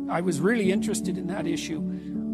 I was really interested in that issue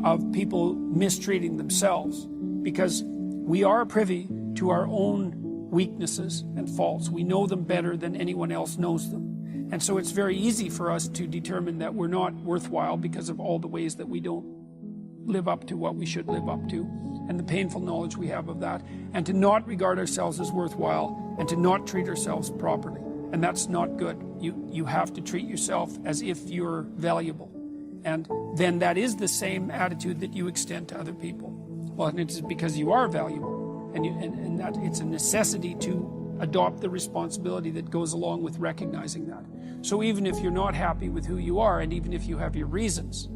of people mistreating themselves, because we are privy to our own weaknesses and faults. We know them better than anyone else knows them. And so it's very easy for us to determine that we're not worthwhile because of all the ways that we don't live up to what we should live up to, and the painful knowledge we have of that, and to not regard ourselves as worthwhile, and to not treat ourselves properly. And that's not good. You have to treat yourself as if you're valuable. And then that is the same attitude that you extend to other people. Well, and it's because you are valuable. And that it's a necessity to adopt the responsibility that goes along with recognizing that. So even if you're not happy with who you are, and even if you have your reasons,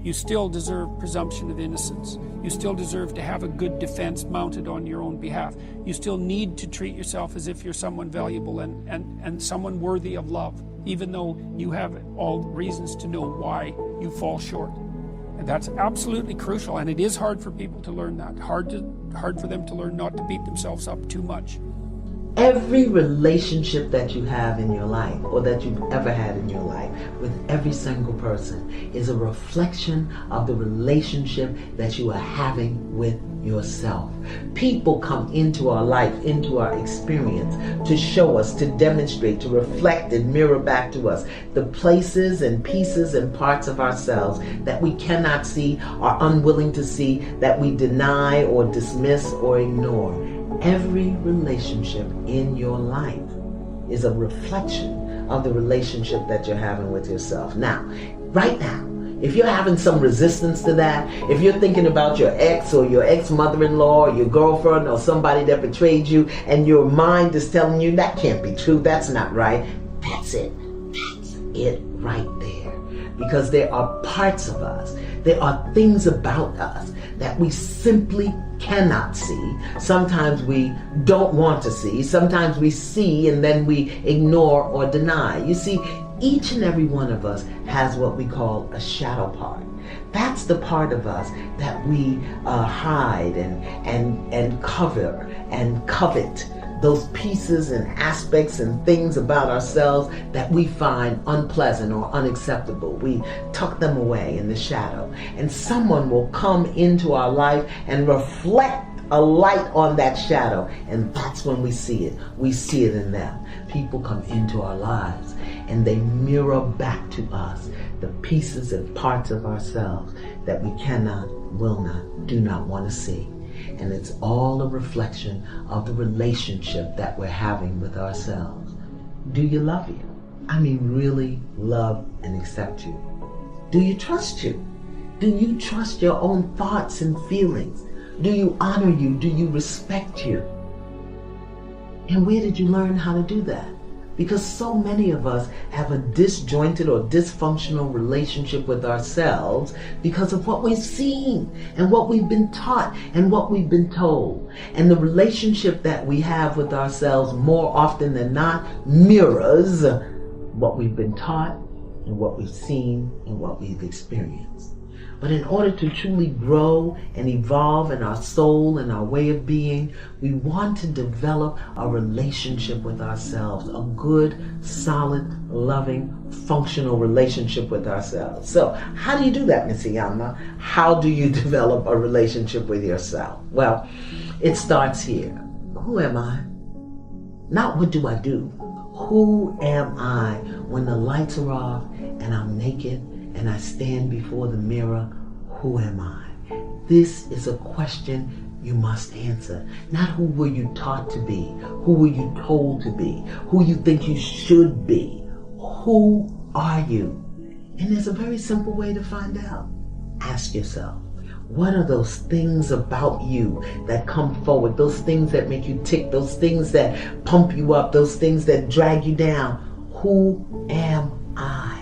you still deserve presumption of innocence. You still deserve to have a good defense mounted on your own behalf. You still need to treat yourself as if you're someone valuable and someone worthy of love, even though you have all reasons to know why you fall short. And that's absolutely crucial, and it is hard for people to learn that. Hard for them to learn not to beat themselves up too much. Every relationship that you have in your life, or that you've ever had in your life, with every single person, is a reflection of the relationship that you are having with yourself. People come into our life, into our experience, to show us, to demonstrate, to reflect and mirror back to us the places and pieces and parts of ourselves that we cannot see, are unwilling to see, that we deny or dismiss or ignore. Every relationship in your life is a reflection of the relationship that you're having with yourself. Now, right now, if you're having some resistance to that, if you're thinking about your ex or your ex-mother-in-law or your girlfriend or somebody that betrayed you, and your mind is telling you that can't be true, that's not right, that's it. That's it right there. Because there are parts of us, there are things about us that we simply cannot see. Sometimes we don't want to see. Sometimes we see and then we ignore or deny. You see, each and every one of us has what we call a shadow part. That's the part of us that we hide and cover and covet. Those pieces and aspects and things about ourselves that we find unpleasant or unacceptable. We tuck them away in the shadow. And someone will come into our life and reflect a light on that shadow. And that's when we see it. We see it in them. People come into our lives and they mirror back to us the pieces and parts of ourselves that we cannot, will not, do not want to see. And it's all a reflection of the relationship that we're having with ourselves. Do you love you? I mean, really love and accept you? Do you trust you? Do you trust your own thoughts and feelings? Do you honor you? Do you respect you? And where did you learn how to do that? Because so many of us have a disjointed or dysfunctional relationship with ourselves because of what we've seen and what we've been taught and what we've been told. And the relationship that we have with ourselves more often than not mirrors what we've been taught and what we've seen and what we've experienced. But in order to truly grow and evolve in our soul and our way of being, we want to develop a relationship with ourselves, a good, solid, loving, functional relationship with ourselves. So how do you do that, Miss Iyama? How do you develop a relationship with yourself? Well, it starts here. Who am I? Not what do I do. Who am I when the lights are off and I'm naked and I stand before the mirror? Who am I? This is a question you must answer. Not who were you taught to be, who were you told to be, who you think you should be. Who are you? And there's a very simple way to find out. Ask yourself, what are those things about you that come forward, those things that make you tick, those things that pump you up, those things that drag you down? Who am I?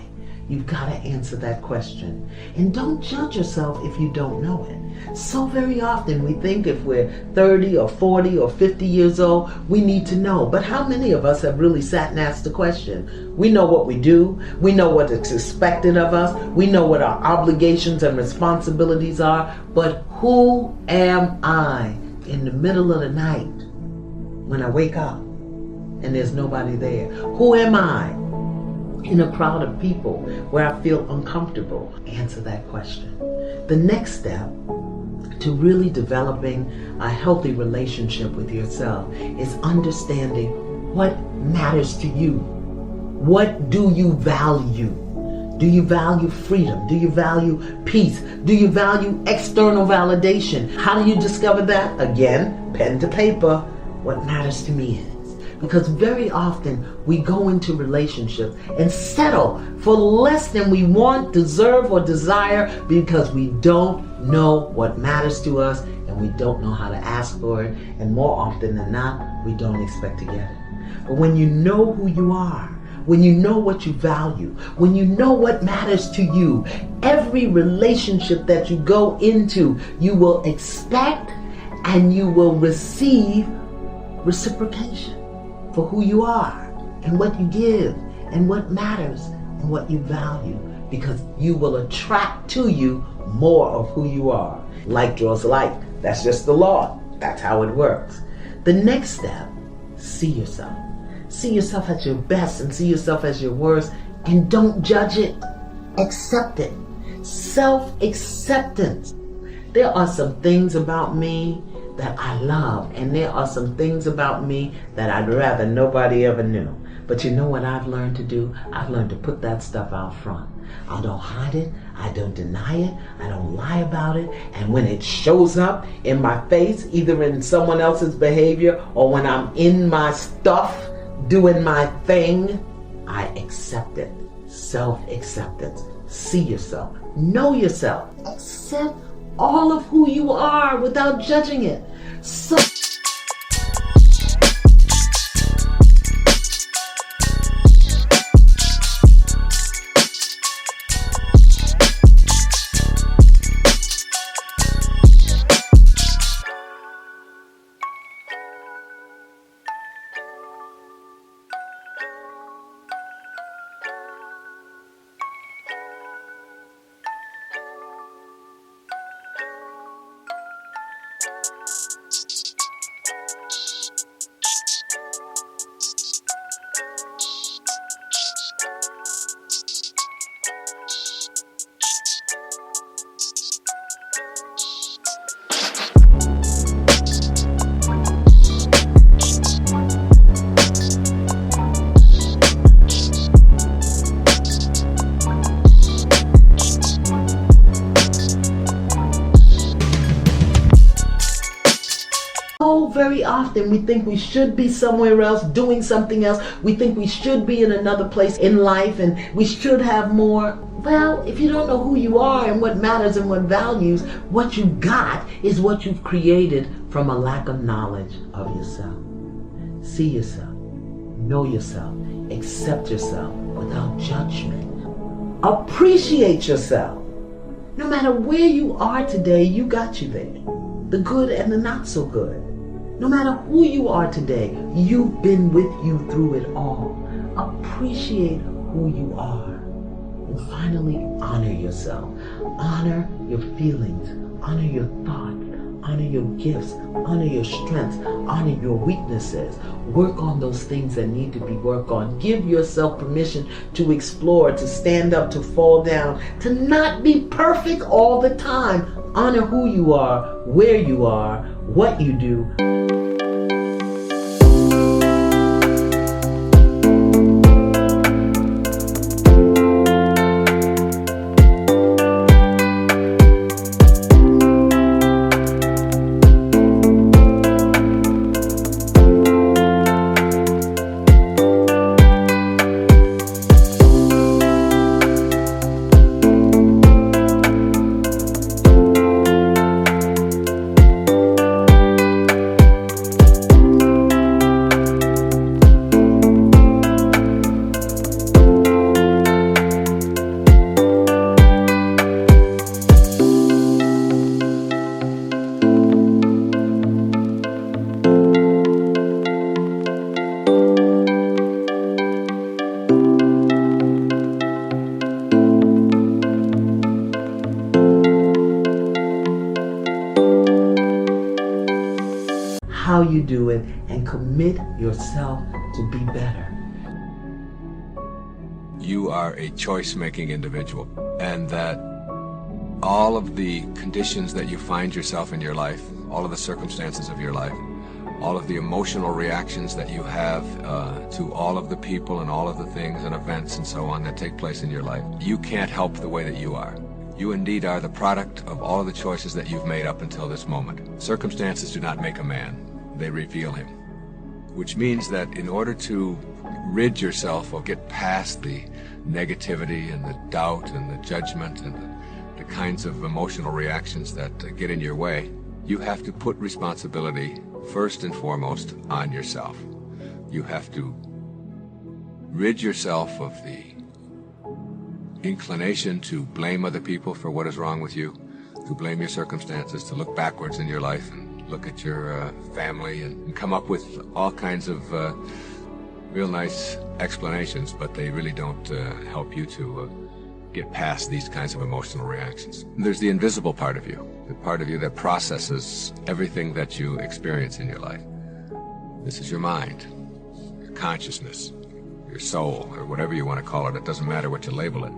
You've got to answer that question. And don't judge yourself if you don't know it. So very often we think if we're 30 or 40 or 50 years old, we need to know. But how many of us have really sat and asked the question? We know what we do. We know what is expected of us. We know what our obligations and responsibilities are. But who am I in the middle of the night when I wake up and there's nobody there? Who am I in a crowd of people where I feel uncomfortable? Answer that question. The next step to really developing a healthy relationship with yourself is understanding what matters to you. What do you value? Do you value freedom? Do you value peace? Do you value external validation? How do you discover that? Again, pen to paper. What matters to me is. Because very often we go into relationships and settle for less than we want, deserve, or desire because we don't know what matters to us and we don't know how to ask for it. And more often than not, we don't expect to get it. But when you know who you are, when you know what you value, when you know what matters to you, every relationship that you go into, you will expect and you will receive reciprocation for who you are and what you give and what matters and what you value, because you will attract to you more of who you are. Like draws like. That's just the law. That's how it works. The next step, see yourself. See yourself at your best and see yourself as your worst, and don't judge it. Accept it. Self-acceptance. There are some things about me that I love, and there are some things about me that I'd rather nobody ever knew. But you know what I've learned to do? I've learned to put that stuff out front. I don't hide it. I don't deny it. I don't lie about it. And when it shows up in my face, either in someone else's behavior or when I'm in my stuff, doing my thing, I accept it. Self-acceptance. See yourself. Know yourself. Accept all of who you are without judging it. So very often we think we should be somewhere else doing something else. We think we should be in another place in life and we should have more. Well, if you don't know who you are and what matters and what values, what you got is what you've created from a lack of knowledge of yourself. See yourself, know yourself, accept yourself without judgment. Appreciate yourself. No matter where you are today, you got you there. The good and the not so good. No matter who you are today, you've been with you through it all. Appreciate who you are. And finally, honor yourself. Honor your feelings. Honor your thoughts. Honor your gifts. Honor your strengths. Honor your weaknesses. Work on those things that need to be worked on. Give yourself permission to explore, to stand up, to fall down, to not be perfect all the time. Honor who you are, where you are, what you do. How you do it, and commit yourself to be better. you are a choice-making individual, and that all of the conditions that you find yourself in your life, all of the circumstances of your life, all of the emotional reactions that you have to all of the people and all of the things and events and so on that take place in your life, you can't help the way that you are. You indeed are the product of all of the choices that you've made up until this moment. Circumstances do not make a man, they reveal him. Which means that in order to rid yourself or get past the negativity and the doubt and the judgment and the kinds of emotional reactions that get in your way, you have to put responsibility first and foremost on yourself. You have to rid yourself of the inclination to blame other people for what is wrong with you, to blame your circumstances, to look backwards in your life and look at your family and come up with all kinds of real nice explanations, but they really don't help you to get past these kinds of emotional reactions. There's the invisible part of you, the part of you that processes everything that you experience in your life. This is your mind, your consciousness, your soul, or whatever you want to call it. It doesn't matter what you label it.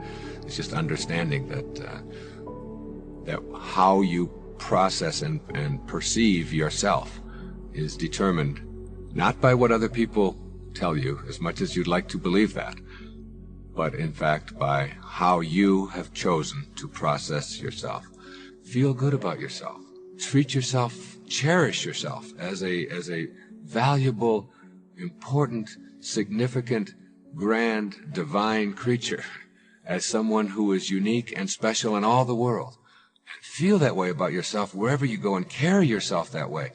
It's just understanding that how you process and perceive yourself is determined not by what other people tell you, as much as you'd like to believe that, but in fact by how you have chosen to process yourself. Feel good about yourself. Treat yourself, cherish yourself as a valuable, important, significant, grand, divine creature, as someone who is unique and special in all the world. And feel that way about yourself wherever you go, and carry yourself that way.